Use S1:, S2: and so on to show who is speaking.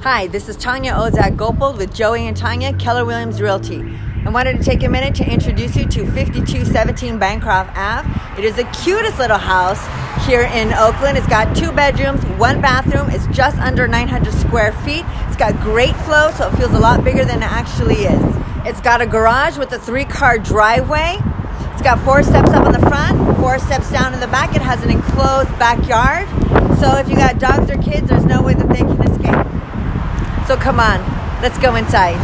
S1: Hi, this is Tanja Odzak-Goppold with Joey and Tanja, Keller Williams Realty. I wanted to take a minute to introduce you to 5217 Bancroft Ave. It is the cutest little house here in Oakland. It's got 2 bedrooms, 1 bathroom. It's just under 900 square feet. It's got great flow, so it feels a lot bigger than it actually is. It's got a garage with a 3-car driveway. It's got 4 steps up in the front, 4 steps down in the back. It has an enclosed backyard. So if you got dogs or kids, there's no way that they can escape. So come on, let's go inside.